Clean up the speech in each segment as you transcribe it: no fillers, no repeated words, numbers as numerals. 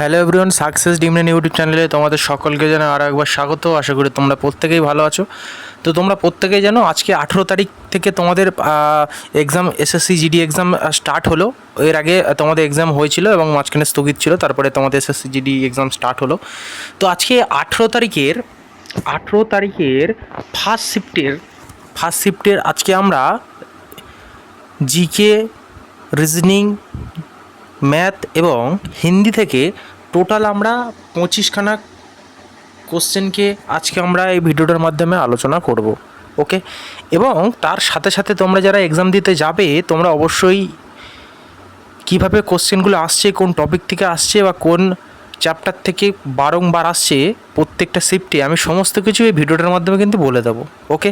Hello everyone, success ডিমনেন YouTube চ্যানেলে তোমাদের সকলকে জানাই আরও একবার স্বাগত। আশা করি তোমরা প্রত্যেকেই ভালো আছো। তো তোমরা প্রত্যেকেই জানো আজকে 18 তারিখ থেকে তোমাদের exam SSC GD exam start হলো। এর আগে তোমাদের এক্সাম হয়েছিল এবং মাঝখানে স্থগিত ছিল, তারপরে তোমাদের এসএসসি জিডি এক্সাম স্টার্ট হলো। তো আজকে 18 তারিখের ফার্স্ট শিফটের আজকে আমরা জিকে, রিজনিং, ম্যাথ এবং হিন্দি থেকে টোটাল আমরা 25খানা কোশ্চেনকে আজকে আমরা এই ভিডিওটার মাধ্যমে আলোচনা করব। ওকে, এবং তার সাথে সাথে তোমরা যারা এক্সাম দিতে যাবে তোমরা অবশ্যই কীভাবে কোশ্চেনগুলো আসছে, কোন টপিক থেকে আসছে বা কোন চ্যাপ্টার থেকে বারংবার আসছে প্রত্যেকটা শিফটে আমি সমস্ত কিছু এই ভিডিওটার মাধ্যমে কিন্তু বলে দেবো। ওকে,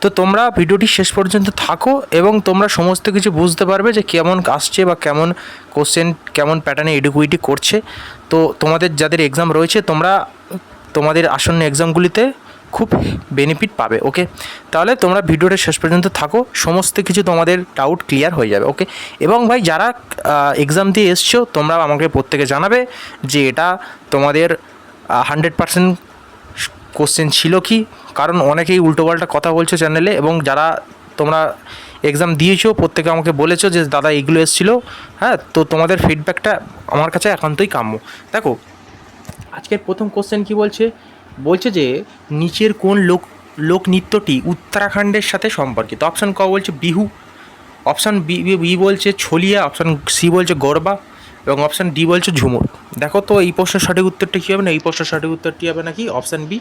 তো তোমরা ভিডিওটি শেষ পর্যন্ত থাকো এবং তোমরা সমস্ত কিছু বুঝতে পারবে যে কেমন আসছে বা কেমন কোশ্চেন কেমন প্যাটার্নে এডুকুইটি করছে। তো তোমাদের যাদের এক্সাম রয়েছে তোমরা তোমাদের আসন্ন এক্সামগুলিতে খুব বেনিফিট পাবে। ওকে, তাহলে তোমরা ভিডিওটা শেষ পর্যন্ত থাকো, সমস্ত কিছু তোমাদের ডাউট ক্লিয়ার হয়ে যাবে। ওকে, এবং ভাই যারা এক্সাম দিয়ে এসছো তোমরা আমাকে প্রত্যেকে জানাবে যে এটা তোমাদের 100% কোশ্চেন ছিল কি, কারণ অনেকেই উল্টোপাল্টা কথা বলছো চ্যানেলে, এবং যারা তোমরা এক্সাম দিয়েছো প্রত্যেকে আমাকে বলেছো যে দাদা এইগুলো এসেছিলো। হ্যাঁ, তো তোমাদের ফিডব্যাকটা আমার কাছে একান্তই কাম্য। দেখো আজকের প্রথম কোশ্চেন কি বলছে যে নিচের কোন লোকনৃত্যটি উত্তরাখণ্ডের সাথে সম্পর্কিত। অপশান ক বলছে বিহু, অপশান বি বলছে ছলিয়া, অপশান সি বলছে গরবা এবং অপশান ডি বলছে ঝুমুর। দেখো তো এই প্রশ্নের সঠিক উত্তরটা কী হবে না, এই প্রশ্নের সঠিক উত্তরটি হবে নাকি অপশান বি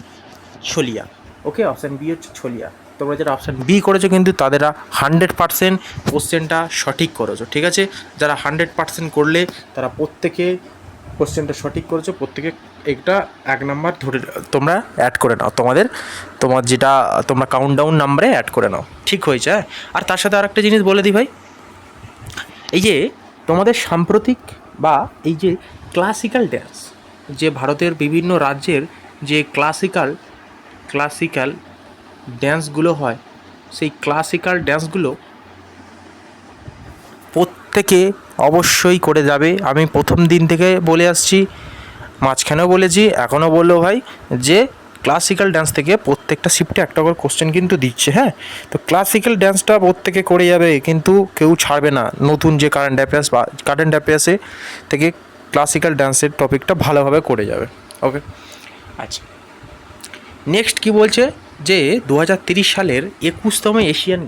ছলিয়া। ওকে, অপশান বি হচ্ছে ছলিয়া। তোমরা যারা অপশান বি করেছো কিন্তু তাদেরা 100% কোশ্চেনটা সঠিক করেছো। ঠিক আছে, যারা 100% করলে তারা প্রত্যেকে কোশ্চেনটা সঠিক করেছো, প্রত্যেকে একটা 1 নাম্বার ধরে তোমরা অ্যাড করে নাও, তোমার যেটা তোমরা কাউন্টডাউন নাম্বারে অ্যাড করে নাও। ঠিক হয়েছে। আর তার সাথে আরেকটা জিনিস বলে দিই ভাই, এই যে তোমাদের সাম্প্রতিক বা এই যে ক্লাসিক্যাল ড্যান্স, যে ভারতের বিভিন্ন রাজ্যের যে ক্লাসিক্যাল ড্যান্সগুলো হয়, সেই ক্লাসিক্যাল ড্যান্সগুলো প্রত্যেকে অবশ্যই করে যাবে। আমি প্রথম দিন থেকে বলে আসছি, মাঝখানেও বলেছি, এখনও বললো ভাই যে ক্লাসিক্যাল ড্যান্স থেকে প্রত্যেকটা শিফটে একটা করে কোশ্চেন কিন্তু দিচ্ছে। হ্যাঁ, তো ক্লাসিক্যাল ড্যান্সটা প্রত্যেকে করে যাবে, কিন্তু কেউ ছাড়বে না। নতুন যে কারেন্ট অ্যাফেয়ার্সে থেকে ক্লাসিক্যাল ড্যান্সের টপিকটা ভালোভাবে করে যাবে। ওকে, আচ্ছা, নেক্সট কি বলছে যে 2030 সালের 21তম এশিয়ান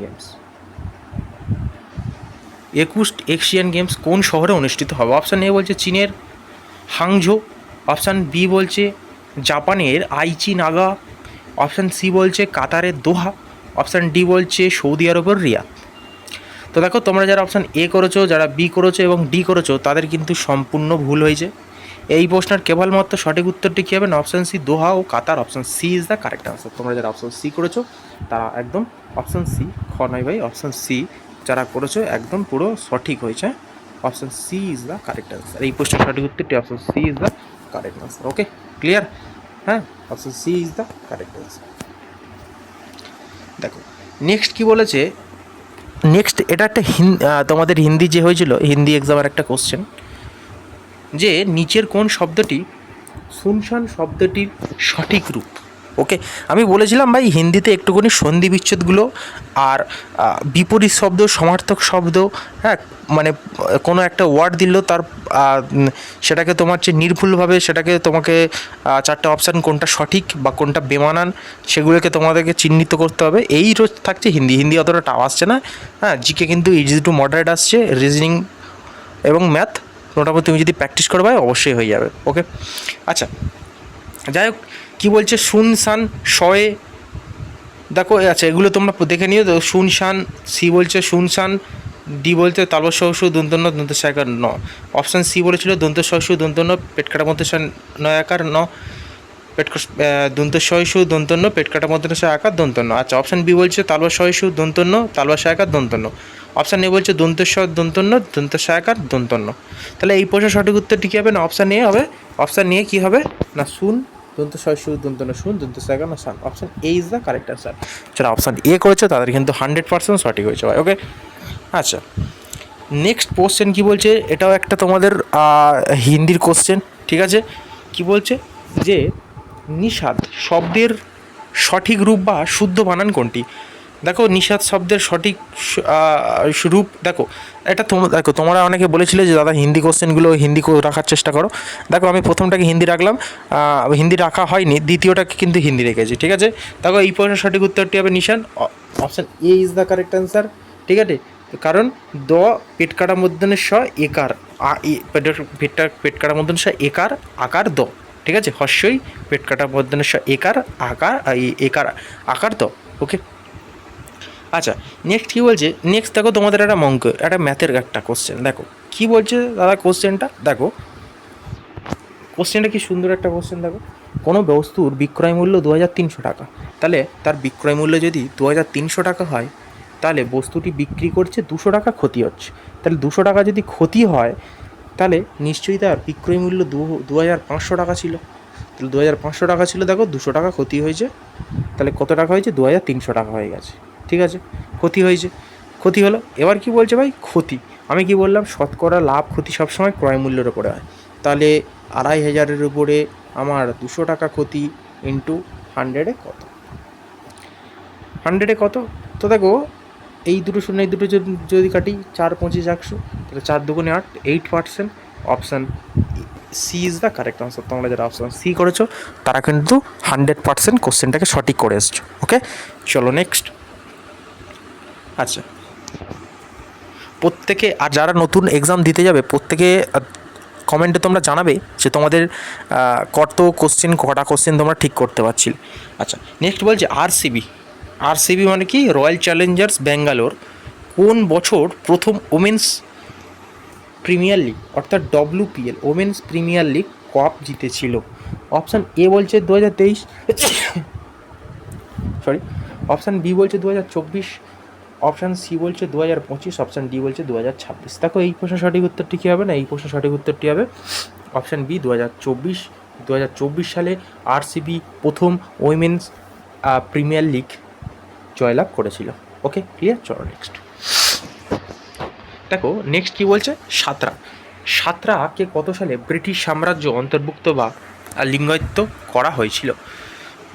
গেমস কোন শহরে অনুষ্ঠিত হবে। অপশান এ বলছে চীনের হাংঝো, অপশান বি বলছে জাপানের আইচি নাগা, অপশান সি বলছে কাতারের দোহা, অপশান ডি বলছে সৌদি আরবের রিয়াদ। তো দেখো তোমরা যারা অপশান এ করেছো, যারা বি করেছো এবং ডি করেছো তাদের কিন্তু সম্পূর্ণ ভুল হয়েছে। এই প্রশ্নের কেবলমাত্র সঠিক উত্তরটি কী হবে না, অপশান সি দোহা ও Qatar. Option C is the correct answer. তোমরা যারা অপশান সি করেছো তারা একদম অপশান সি, খ নয় ভাই, অপশান সি যারা করেছো একদম পুরো সঠিক হয়েছে। Option C is the correct answer. এই প্রশ্নের সঠিক উত্তরটি option C is the correct answer. Okay, clear? হ্যাঁ, option C is the correct answer. দেখো নেক্সট কি বলেছে, নেক্সট এটা একটা তোমাদের হিন্দি যে হয়েছিল, হিন্দি এক্সামের একটা কোশ্চেন, যে নিচের কোন শব্দটি শুনশান শব্দটির সঠিক রূপ। ওকে, আমি বলেছিলাম ভাই হিন্দিতে একটুখানি সন্ধি বিচ্ছেদগুলো আর বিপরীত শব্দ, সমার্থক শব্দ, হ্যাঁ, মানে কোনো একটা ওয়ার্ড দিল তার সেটাকে তোমার যে নির্ভুলভাবে সেটাকে তোমাকে 4টে অপশান কোনটা সঠিক বা কোনটা বেমানান সেগুলোকে তোমাদেরকে চিহ্নিত করতে হবে। এই রোজ থাকছে হিন্দি অতটা টাও আসছে না। হ্যাঁ, জিকে কিন্তু ইজি টু মডারেট আসছে, রিজনিং এবং ম্যাথ মোটামুটি তুমি যদি প্র্যাকটিস করো ভাই অবশ্যই হয়ে যাবে। ওকে, আচ্ছা, যাই হোক কী বলছে শুনশান শয়ে, দেখো আচ্ছা এগুলো তোমরা দেখে নিও। তো শুনশান, সি বলছে শুনশান, ডি বলছে তালব সহসু দন্তন্য দন্ত সায়কার ন, অপশান সি বলেছিল দন্ত সহসু দন্তন্য পেট কাটা মধ্যে নয়াকার ন, দন্ত সহসু দন্তন্য পেট কাটা মধ্যে আকার দন্তন্য। আচ্ছা, অপশান বি বলছে তালব সহসু দন্তন্য তালব সায়কার দন্তন্য, অপশান এ বলছে দন্তস্বর দন্তন্য দন্ত সায়কার দন্তন্য। তাহলে এই প্রশ্নের সঠিক উত্তরটি কী হবে না, অপশান এ হবে। অপশান এ কী হবে না, শুন দন্ত সু দন্ত না শুন দন্ত সায়কার না সান। Option A is the correct answer. যারা অপশান এ করেছে তাদের কিন্তু 100% সঠিক হয়েছে ভাই। ওকে, আচ্ছা, নেক্সট কোশ্চেন কী বলছে, এটাও একটা তোমাদের হিন্দির কোশ্চেন। ঠিক আছে, কি বলছে যে নিষাদ শব্দের সঠিক রূপ বা শুদ্ধ বানান কোনটি? দেখো নিষাদ শব্দের সঠিক রূপ দেখো, এটা দেখো তোমরা অনেকে বলেছিলে যে দাদা হিন্দি কোশ্চেনগুলো হিন্দি রাখার চেষ্টা করো। দেখো আমি প্রথমটাকে হিন্দি রাখলাম, হিন্দি রাখা হয়নি, দ্বিতীয়টাকে কিন্তু হিন্দি রেখেছি। ঠিক আছে, দেখো এই প্রশ্নের সঠিক উত্তরটি হবে নিশান, option A is the correct answer. ঠিক আছে, কারণ দ পেট কাটা মধ্যে স একার পেট কাটা মধ্যে স একার আকার দ। ঠিক আছে, হস্যই পেট কাটা মধ্যে স একার আকার একার আকার দ। ওকে, আচ্ছা নেক্সট কী বলছে, নেক্সট দেখো তোমাদের একটা ম্যাথের একটা কোশ্চেন। দেখো কী বলছে দাদা কোশ্চেনটা, দেখো কোশ্চেনটা কি সুন্দর একটা কোশ্চেন। দেখো কোনো বস্তুর বিক্রয় মূল্য 2300 টাকা, তাহলে তার বিক্রয় মূল্য যদি 2300 টাকা হয়, তাহলে বস্তুটি বিক্রি করছে 200 টাকা ক্ষতি হচ্ছে। তাহলে 200 টাকা যদি ক্ষতি হয়, তাহলে নিশ্চয়ই তার বিক্রয় মূল্য 2500 টাকা ছিল। তাহলে 2500 টাকা ছিল, দেখো 200 টাকা ক্ষতি হয়েছে, তাহলে কত টাকা হয়েছে? 2300 টাকা হয়ে গেছে। ঠিক আছে, ক্ষতি হয়েছে, ক্ষতি হলো। এবার কি বলছে ভাই ক্ষতি, আমি কি বললাম শতকরা লাভ ক্ষতি সবসময় ক্রয় মূল্যের ওপরে হয়। তাহলে 2500-এর উপরে আমার 200 টাকা ক্ষতি ইন্টু 100-এ কত? 100-এ কত? তো দেখো এই দুটো শূন্য এই দুটো যদি কাটি, 4 25 100, তাহলে 4 দুগুণে 8, 8%। Option C is the correct answer. তোমরা যারা অপশান সি করেছো তারা কিন্তু 100% কোশ্চেনটাকে সঠিক করে এসছো। ওকে, চলো নেক্সট। আচ্ছা, প্রত্যেকে আর যারা নতুন এক্সাম দিতে যাবে প্রত্যেকে কমেন্টে তোমরা জানাবে যে তোমাদের কটা কোশ্চেন তোমরা ঠিক করতে পারছিলে। আচ্ছা নেক্সট বলছে আরসিবি মানে কি? রয়্যাল চ্যালেঞ্জার্স ব্যাঙ্গালোর কোন বছর প্রথম ওমেন্স প্রিমিয়ার লিগ অর্থাৎ WPL women's premier league cup জিতেছিল? অপশান এ বলছে 2023, সরি, অপশান বি বলছে 2024, অপশান সি বলছে 2025, অপশান ডি বলছে 2026। দেখো এই প্রশ্নের সঠিক উত্তরটি কী হবে না, এই প্রশ্নের সঠিক উত্তরটি হবে অপশান বি 2024। 2024 সালে আরসিবি প্রথম উইমেন্স প্রিমিয়ার লিগ জয়লাভ করেছিল। ওকে ক্লিয়ার, চলো নেক্সট। দেখো নেক্সট কী বলছে, সাঁতরাকে কত সালে ব্রিটিশ সাম্রাজ্য অন্তর্ভুক্ত বা লিঙ্গায়িত্ব করা হয়েছিল?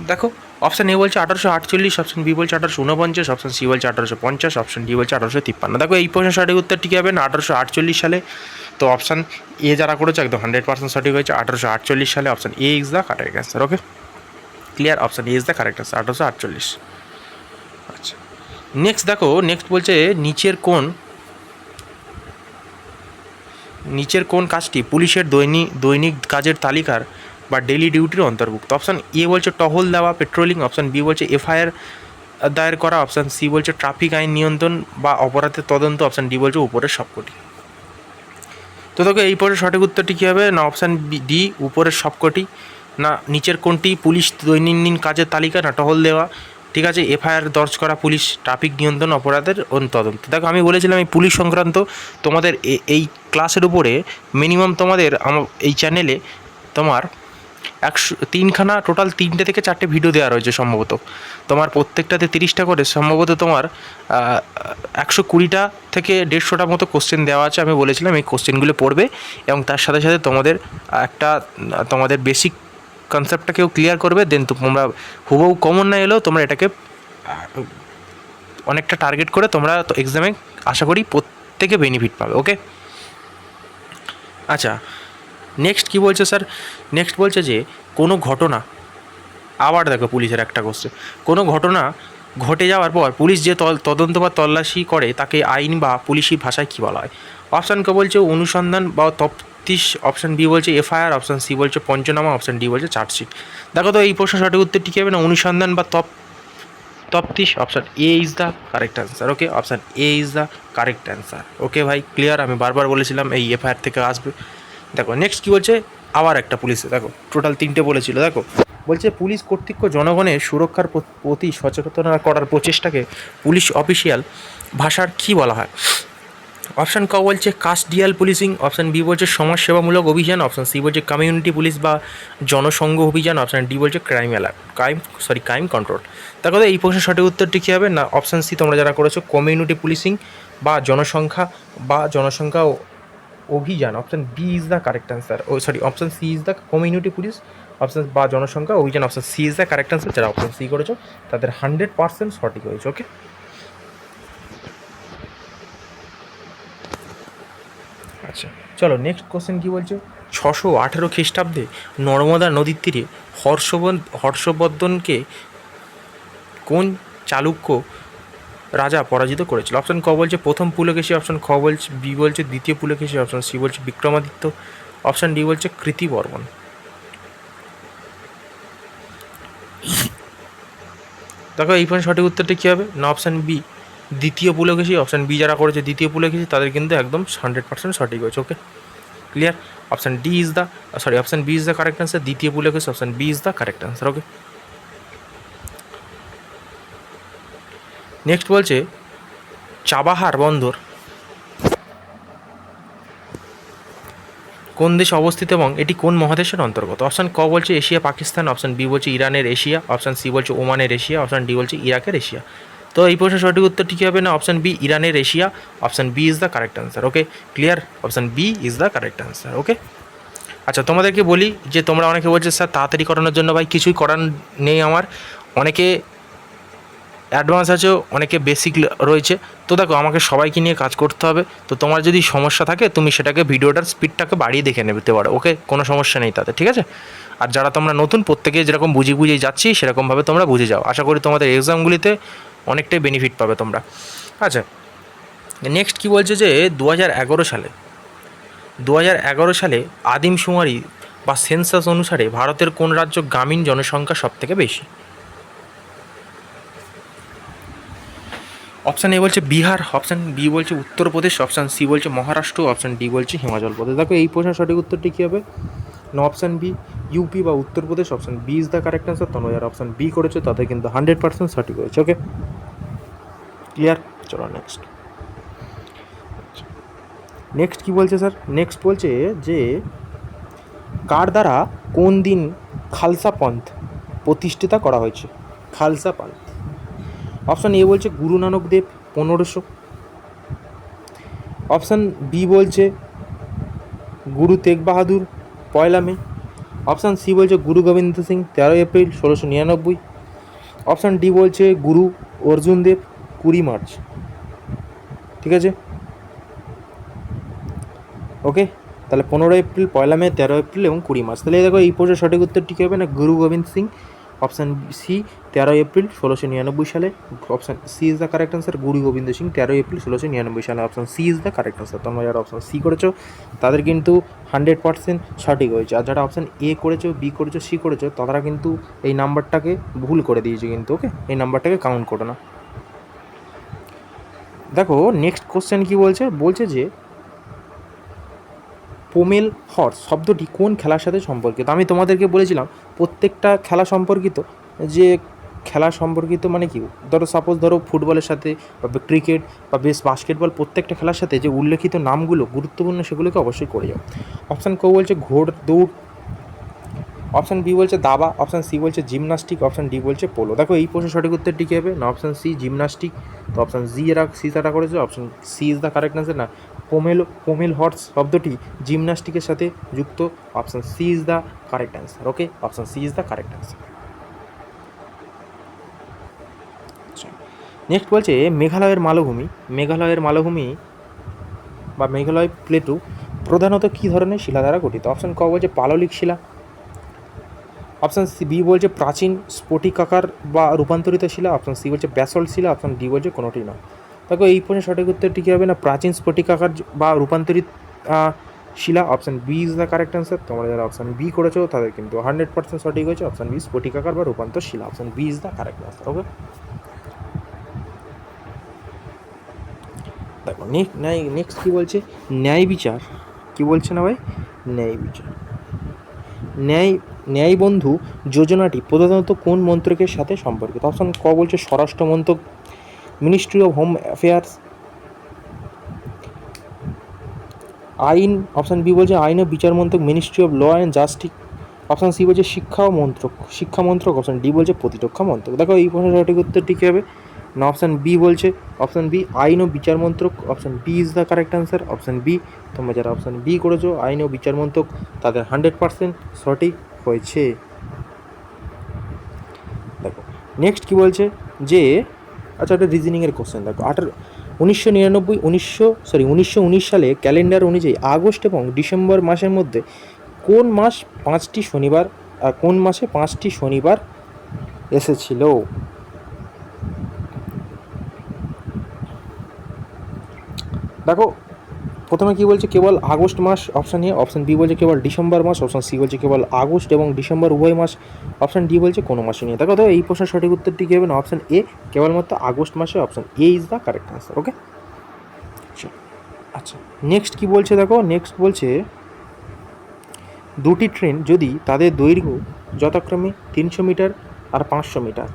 দেখো অপশান এ বলছে 1848, অপশান বি বলছে 1849, অপশান সি বলছে 1850, অপশান ডি বলছে 1853। দেখো এই প্রশ্নের সঠিক উত্তরটি কী হবে না 1848 সালে। তো অপশান এ যারা করেছে একদম 100% সঠিক হয়েছে, 1848 সালে। Option A is the correct answer. Okay clear, option A is the correct answer, 1848। আচ্ছা নেক্সট দেখো, নেক্সট বলছে নিচের কোন কাজটি পুলিশের দৈনিক কাজের তালিকার বা ডেইলি ডিউটির অন্তর্ভুক্ত? অপশান এ বলছে টহল দেওয়া পেট্রোলিং, অপশান বি বলছে এফআইআর দায়ের করা, অপশান সি বলছে ট্রাফিক আইন নিয়ন্ত্রণ বা অপরাধের তদন্ত, অপশান ডি বলছে উপরের সবকটি। তো দেখো এই পরে সঠিক উত্তরটি কী হবে না অপশান ডি উপরের সবকটি, না নিচের কোনটি পুলিশ দৈনন্দিন কাজের তালিকা, না টহল দেওয়া, ঠিক আছে, এফআইআর দর্জ করা পুলিশ, ট্রাফিক নিয়ন্ত্রণ, অপরাধের তদন্ত। দেখো আমি বলেছিলাম এই পুলিশ সংক্রান্ত তোমাদের এই ক্লাসের উপরে মিনিমাম তোমাদের এই চ্যানেলে তোমার 3খানা টোটাল 3টে থেকে 4টে ভিডিও দেওয়া রয়েছে সম্ভবত। তোমার প্রত্যেকটাতে 30টা করে, সম্ভবত তোমার 120টা থেকে 150টার মতো কোশ্চেন দেওয়া আছে। আমি বলেছিলাম এই কোশ্চেনগুলো পড়বে এবং তার সাথে সাথে তোমাদের বেসিক কনসেপ্টটাকেও ক্লিয়ার করবে। দেন তোমরা হুবহু কমন না এলেও তোমরা এটাকে অনেকটা টার্গেট করে তোমরা এক্সামে আশা করি প্রত্যেকে বেনিফিট পাবে। ওকে আচ্ছা নেক্সট কী বলছে স্যার, নেক্সট বলছে যে কোনো ঘটনা, আবার দেখো পুলিশের একটা কোশ্চেন, কোনো ঘটনা ঘটে যাওয়ার পর পুলিশ যে তদন্ত বা তল্লাশি করে তাকে আইন বা পুলিশি ভাষায় কী বলা হয়? অপশান কে বলছে অনুসন্ধান বা তফতিশ, অপশান বি বলছে এফআইআর, অপশান সি বলছে পঞ্চনামা, অপশান ডি বলছে চার্জশিট। দেখো তো এই প্রশ্নের সঠিক উত্তরটি কী হবে না অনুসন্ধান বা তফতিশ, option A is the correct answer. Okay option A is the correct answer. Okay ভাই ক্লিয়ার, আমি বারবার বলেছিলাম এই এফআইআর থেকে আসবে। দেখো নেক্সট কী বলছে, আবার একটা পুলিশে, দেখো টোটাল 3টে বলেছিল। দেখো বলছে পুলিশ কর্তৃক জনগণের সুরক্ষার প্রতি সচেতনতা করার প্রচেষ্টাকে পুলিশ অফিসিয়াল ভাষার কী বলা হয়? অপশান ক বলছে কাস্টডিয়াল পুলিশিং, অপশান বি বলছে সমাজসেবামূলক অভিযান, অপশান সি বলছে কমিউনিটি পুলিশ বা জনসংঘ অভিযান, অপশান ডি বলছে ক্রাইম কন্ট্রোল। দেখো তো এই প্রশ্নের সঠিক উত্তরটি কী হবে না অপশান সি তোমরা যারা করেছো কমিউনিটি পুলিশিং বা জনসংখ্যা অভিযান, option B is the correct answer. Option C is the community police, option বা জনসংখ্যা অভিযান, option C is the correct answer. যারা অপশান সি করেছো তাদের 100% সঠিক হয়েছে। ওকে, আচ্ছা চলো নেক্সট কোশ্চেন কী বলছে। 618 খ্রিস্টাব্দে নর্মদা নদীর তীরে হর্ষবর্ধনকে কোন চালুক্য রাজা পরাজিত করেছিল? অপশান ক বলছে প্রথম পুলকেশী, অপশান খ বলছে বি বলছে দ্বিতীয় পুলকেশী, অপশান সি বলছে বিক্রমাদিত্য, অপশান ডি বলছে কৃতিবর্মন। দেখো এই পয়েন্ট সঠিক উত্তরটা কী হবে না, অপশান বি দ্বিতীয় পুলকেশী। অপশান বি যারা করেছে দ্বিতীয় পুলকেশী তাদের কিন্তু একদম 100% সঠিক হয়েছে। Okay clear, option D is the option B is the correct answer, দ্বিতীয় Pulakeshi, option B is the correct answer. Okay, next বলছে চাবাহার বন্দর কোন দেশে অবস্থিত এবং এটি কোন মহাদেশের অন্তর্গত? অপশান ক বলছে এশিয়া পাকিস্তান, অপশান বি বলছে ইরানের এশিয়া, অপশান সি বলছে ওমানের এশিয়া, অপশান ডি বলছে ইরাকের এশিয়া। তো এই প্রশ্নের সঠিক উত্তরটি কী হবে না, অপশান বি ইরানের Asia, option B is the correct answer. Okay clear, option B is the correct answer. Okay, আচ্ছা তোমাদেরকে বলি যে তোমরা অনেকে বলছে স্যার তাড়াতাড়ি করানোর জন্য, ভাই কিছুই করার নেই আমার, অনেকে অ্যাডভান্স আছে, অনেকে বেসিক রয়েছে। তো দেখো আমাকে সবাইকে নিয়ে কাজ করতে হবে। তো তোমার যদি সমস্যা থাকে তুমি সেটাকে ভিডিওটার স্পিডটাকে বাড়িয়ে দেখে নিতে পারো। ওকে, কোনো সমস্যা নেই তাতে, ঠিক আছে। আর যারা তোমরা নতুন প্রত্যেকে যেরকম বুঝিয়ে যাচ্ছি সেরকমভাবে তোমরা বুঝে যাও। আশা করি তোমাদের এক্সামগুলিতে অনেকটাই বেনিফিট পাবে তোমরা। আচ্ছা নেক্সট কী বলছে যে 2011 সালে আদিমশুমারি বা সেন্সাস অনুসারে ভারতের কোন রাজ্য গ্রামীণ জনসংখ্যা সবথেকে বেশি? অপশান এ বলছে বিহার, অপশান বি বলছে উত্তরপ্রদেশ, অপশান সি বলছে মহারাষ্ট্র, অপশান ডি বলছে হিমাচল প্রদেশ। দেখো এই প্রশ্নের সঠিক উত্তরটি কী হবে না, অপশান বি ইউপি বা Uttar Pradesh, option B is the correct answer. তোমরা যারা অপশান বি করেছো তাদের কিন্তু 100% সঠিক হয়েছে। ওকে ক্লিয়ার, চলো নেক্সট। নেক্সট কী বলছে স্যার, নেক্সট বলছে যে কার দ্বারা কোন দিন খালসা পন্থ প্রতিষ্ঠিতা করা হয়েছে? খালসা পন্থ, অপশান এ বলছে গুরু নানক দেব 1500, অপশান বি বলছে গুরু তেগ বাহাদুর 1 মে, অপশান সি বলছে Guru Gobind Singh 13 April 1699, option D বলছে গুরু অর্জুন দেব 20 মার্চ। ঠিক আছে, ওকে তাহলে 15 এপ্রিল, 1 মে, 13 এপ্রিল এবং 20 মার্চ। তাহলে দেখো এই প্রশ্নের সঠিক উত্তরটি কী হবে না, Guru Gobind Singh, option C 13 April 1699 সালে, option C is the correct answer. Guru Gobind Singh 13 April 1699 সালে, option C is the correct answer. তোমরা যারা অপশান সি করেছো তাদের কিন্তু 100% সঠিক হয়েছে। আর যারা অপশান এ করেছো, বি করেছো, সি করেছো তারা কিন্তু এই নাম্বারটাকে ভুল করে দিয়েছে কিন্তু। ওকে, এই নাম্বারটাকে কাউন্ট করো না। দেখো নেক্সট কোশ্চেন কী বলছে, বলছে যে পোমেল হর্স শব্দটি কোন খেলার সাথে সম্পর্কিত? আমি তোমাদেরকে বলেছিলাম প্রত্যেকটা খেলা সম্পর্কিত, যে খেলা সম্পর্কিত মানে কি, ধরো সাপোজ ধরো ফুটবলের সাথে বা ক্রিকেট বা বাস্কেটবল, প্রত্যেকটা খেলার সাথে যে উল্লেখিত নামগুলো গুরুত্বপূর্ণ সেগুলোকে অবশ্যই করে যাও। অপশান ক বলছে ঘোড় দৌড়, অপশান বি বলছে দাবা, অপশান সি বলছে জিমনাস্টিক, অপশান ডি বলছে পোলো। দেখো এই প্রশ্নের সঠিক উত্তরটি কী হবে না, অপশান সি জিমনাস্টিক। তো অপশান সি তারা করেছে, option C is the correct answer. না, পোমেল হর্স শব্দটি জিমনাস্টিকের সাথে যুক্ত, option C is the correct answer. Okay, option C is the correct answer. Next বলছে মেঘালয়ের মালভূমি বা মেঘালয় প্লেটু প্রধানত কী ধরনের শিলা দ্বারা গঠিত? অপশান ক বলছে পাললিক শিলা, অপশান সি বি বলছে প্রাচীন স্ফটিকাকার বা রূপান্তরিত শিলা, অপশান সি বলছে ব্যাসল্ট শিলা, অপশান ডি বলছে কোনোটি না। দেখো এই প্রশ্নের সঠিক উত্তরটি কী হবে না, প্রাচীন স্ফটিকাকার বা রূপান্তরিত শিলা, option B is the correct answer. তোমরা যারা অপশান বি করেছো তাদের কিন্তু 100% সঠিক হয়েছে। অপশান বি স্ফটিকাকার বা রূপান্তর শিলা, option B is the correct answer. Okay, দেখো নেক্সট কী বলছে, ন্যায় বিচার কী বলছে না ভাই, ন্যায় বিচার ন্যায় বন্ধু যোজনাটি প্রধানত কোন মন্ত্রকের সাথে সম্পর্কিত? অপশান ক বলছে স্বরাষ্ট্র মন্ত্রক, মিনিস্ট্রি অফ হোম অ্যাফেয়ার্স, আইন, অপশান বি বলছে আইন ও বিচার মন্ত্রক, ministry of law and justice, option C বলছে শিক্ষা মন্ত্রক, অপশান ডি বলছে প্রতিরক্ষা মন্ত্রক। দেখো এই প্রশ্নের সঠিক উত্তরটি কী হবে না অপশান বি বলছে, অপশান বি আইন ও বিচার মন্ত্রক, option B is the correct answer. Option B, তোমরা যারা অপশান বি করেছো আইন ও বিচার মন্ত্রক, তাদের 100% সঠিক হয়েছে। দেখো নেক্সট কী বলছে যে, আচ্ছা একটা রিজনিংয়ের কোশ্চেন দেখো, 1919 সালে ক্যালেন্ডার অনুযায়ী আগস্ট এবং ডিসেম্বর মাসের মধ্যে কোন মাসে 5টি শনিবার এসেছিল? দেখো প্রথমে কী বলছে, কেবল আগস্ট মাস অপশান এ, অপশান বি বলছে কেবল ডিসেম্বর মাস, অপশান সি বলছে কেবল আগস্ট এবং ডিসেম্বর উভয় মাস, অপশান ডি বলছে কোনো মাসে নিয়ে। দেখো তো এই প্রশ্নের সঠিক উত্তরটি কী হবে না, অপশান এ কেবলমাত্র আগস্ট মাসে, option A is the correct answer. Okay, আচ্ছা নেক্সট কী বলছে দেখো, নেক্সট বলছে দুটি ট্রেন যদি তাদের দৈর্ঘ্য যথাক্রমে 300 মিটার আর 500 মিটার,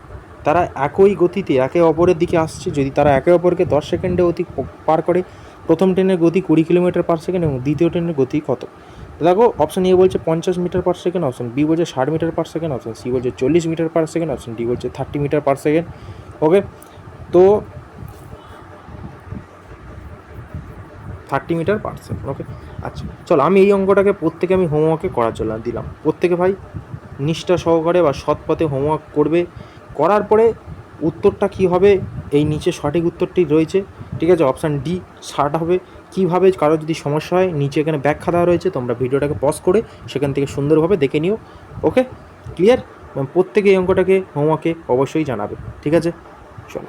তারা একই গতিতে একে অপরের দিকে আসছে, যদি তারা একে অপরকে 10 সেকেন্ডে গতি পার করে, প্রথম ট্রেনের গতি 20 কিলোমিটার পার সেকেন্ড এবং দ্বিতীয় ট্রেনের গতি কত? দেখো অপশান এ বলছে 50 metre per second, option B বলছে 60 metre per second, option C বলছে 40 metre per second, option D বলছে 30 মিটার পার সেকেন্ড। ওকে, তো 30 মিটার পার সেকেন্ড। ওকে, আচ্ছা চলো আমি এই অঙ্কটাকে প্রত্যেকে আমি হোমওয়ার্কে করার জন্য দিলাম। প্রত্যেকে ভাই নিষ্ঠা সহকারে বা সৎ পথে হোমওয়ার্ক করবে, করার পরে উত্তরটা কী হবে এই নিচে সঠিক উত্তরটি রয়েছে, ঠিক আছে, অপশান ডি 60 হবে। কীভাবে, কারো যদি সমস্যা হয় নিচে এখানে ব্যাখ্যা দেওয়া রয়েছে, তোমরা ভিডিওটাকে পজ করে সেখান থেকে সুন্দরভাবে দেখে নিও। ওকে ক্লিয়ার, প্রত্যেকে এই অঙ্কটাকে হোমওয়ার্কে অবশ্যই জানাবে, ঠিক আছে। চলো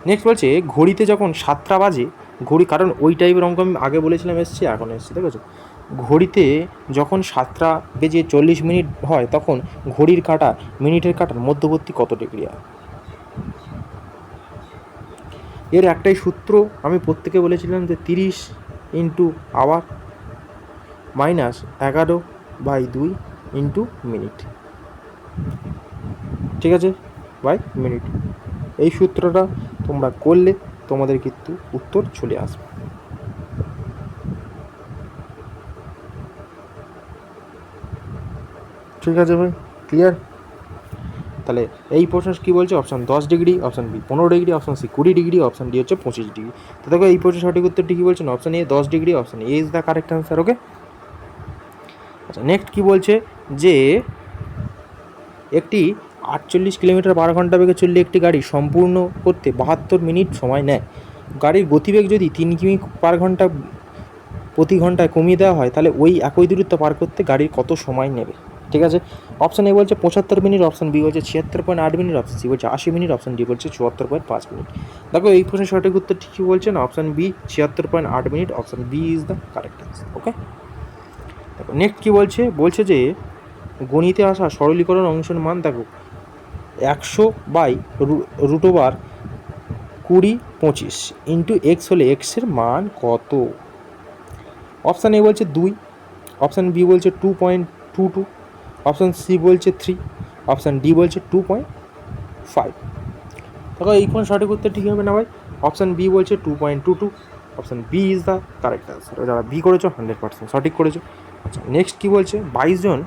নেক্সট বলছে, ঘড়িতে যখন 7টা বাজে, ঘড়ি, কারণ ওই টাইপের অঙ্ক আমি আগে বলেছিলাম এসছে, এখন এসছে, ঠিক আছে। ঘড়িতে যখন 7টা বেজে 40 মিনিট হয়, তখন ঘড়ির কাঁটা মিনিটের কাঁটার মধ্যবর্তী কত ডিগ্রি হয়? এর একটাই সূত্র, আমি প্রত্যেকে বলেছিলাম যে 30 into hour minus 11/2 into minute, ঠিক আছে, বাই মিনিট। এই সূত্রটা তোমরা করলে তোমাদের কিন্তু উত্তর চলে আসবে। ঠিক আছে ভাই, ক্লিয়ার। তাহলে এই প্রশ্ন কী বলছে, option 10 degree, option B 15 degree, option C 20 degree, option D হচ্ছে 25 ডিগ্রি। তো দেখো এই প্রশ্নের সঠিক উত্তরটি কী বলছেন, option A 10 degree, option A is the correct answer. Okay, আচ্ছা নেক্সট কী বলছে যে, একটি 48 কিলোমিটার/ঘন্টা বেগে চললে একটি গাড়ি সম্পূর্ণ করতে 72 মিনিট সময় নেয়। গাড়ির গতিবেগ যদি 3 কিমি পার ঘন্টা প্রতি ঘন্টায় কমিয়ে দেওয়া হয়, তাহলে ওই একই দূরত্ব পার করতে গাড়ির কত সময় নেবে? ঠিক আছে, অপশান এ বলছে 75 মিনিট, অপশান বি বলছে 76.8 মিনিট, অপশান সি বলছে 80 মিনিট, অপশান ডি বলছে 74.5 মিনিট। দেখো এই প্রশ্নের সঠিক উত্তর কী বলছেন, option B 76.8 minute, option B is the correct answer. Okay, দেখো নেক্সট কী বলছে, বলছে যে গণিতে আসা সরলীকরণ অংশের মান দেখো 100/√20 ইন্টু এক্স হলে এক্সের মান কত? অপশান এ বলছে 2, অপশান বি বলছে 2.22, অপশান সি বলছে 3, অপশান ডি বলছে 2.5। দেখো এই কোন সঠিক উত্তরটি কী হবে না ভাই, অপশান বি বলছে 2.22, option B is the correct answer. যারা বি করেছো 100% সঠিক করেছো। আচ্ছা নেক্সট কী বলছে, 22 জন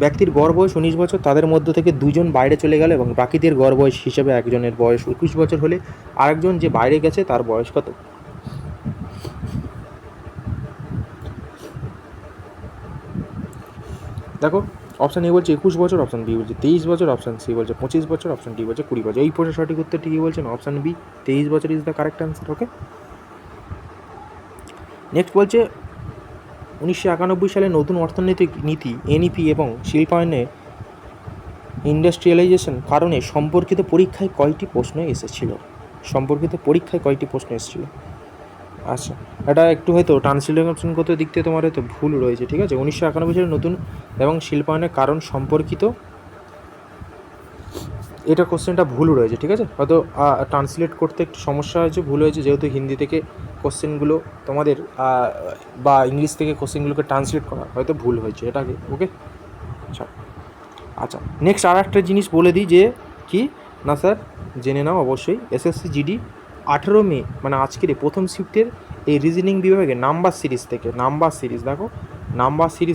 ব্যক্তির গড় বয়স 19 বছর, তাদের মধ্য থেকে 2 জন বাইরে চলে গেল এবং বাকিদের গড় বয়স হিসেবে একজনের বয়স 21 বছর হলে আরেকজন যে বাইরে গেছে তার বয়স কত? দেখো অপশান এ বলছে 21 বছর, অপশান বি বলছে 23 বছর, অপশান সি বলছে 25 বছর, অপশান ডি বলছে 20 বছর। এই প্রশ্নের সঠিক উত্তরটি কী বলছেন, অপশান বি 23 বছর is the correct answer. Okay, next বলছে 1991 সালে নতুন অর্থনৈতিক নীতি এনইপি এবং শিল্পায়নে ইন্ডাস্ট্রিয়ালাইজেশন কারণে সম্পর্কিত পরীক্ষায় কয়টি প্রশ্ন এসেছিল? আচ্ছা এটা একটু হয়তো ট্রান্সলেশন করতে দিক থেকে তোমার হয়তো ভুল রয়েছে, ঠিক আছে। 1991 সালে নতুন এবং শিল্পায়নের কারণ সম্পর্কিত, এটা কোশ্চেনটা ভুল রয়েছে, ঠিক আছে, হয়তো ট্রান্সলেট করতে একটু সমস্যা হয়েছে, ভুল হয়েছে, যেহেতু হিন্দি থেকে কোশ্চেনগুলো তোমাদের বা ইংলিশ থেকে কোশ্চেনগুলোকে ট্রান্সলেট করা হয়তো ভুল হয়েছে এটাকে। ওকে, আচ্ছা নেক্সট আর একটা জিনিস বলে দিই যে কি না স্যার জেনে নাও অবশ্যই, এসএসসি জিডি 18 মে মানে আজকের প্রথম শিফটের এই রিজনিং বিভাগে নাম্বার সিরিজ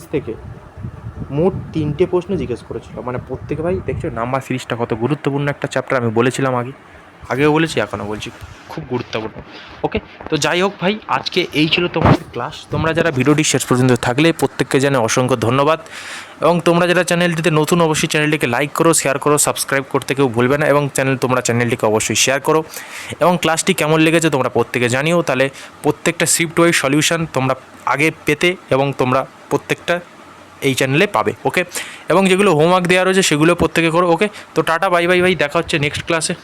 থেকে মোট 3টে প্রশ্ন জিজ্ঞেস করেছিল, মানে প্রত্যেকে ভাই দেখছো নাম্বার সিরিজটা কত গুরুত্বপূর্ণ একটা চ্যাপ্টার, আমি বলেছিলাম আগেও বলেছি এখনও বলছি, খুব গুরুত্বপূর্ণ। ওকে, তো যাই হোক ভাই, আজকে এই ছিল তোমাদের ক্লাস। তোমরা যারা ভিডিওটি শেষ পর্যন্ত থাকলে প্রত্যেককে জানাই অসংখ্য ধন্যবাদ, এবং তোমরা যারা চ্যানেলটিতে নতুন অবশ্যই চ্যানেলটিকে লাইক করো, শেয়ার করো, সাবস্ক্রাইব করতে কেউ ভুলবে না, এবং তোমরা চ্যানেলটিকে অবশ্যই শেয়ার করো, এবং ক্লাসটি কেমন লেগেছে তোমরা প্রত্যেকে জানিও। তাহলে প্রত্যেকটা শিফট ওয়াইজ সলিউশন তোমরা আগে পেতে এবং তোমরা প্রত্যেকটা এই চ্যানেলে পাবে। ওকে, এবং যেগুলো হোমওয়ার্ক দেওয়া রয়েছে সেগুলো প্রত্যেকে করো। ওকে, তো টাটা, বাই বাই ভাই, দেখা হচ্ছে নেক্সট ক্লাসে।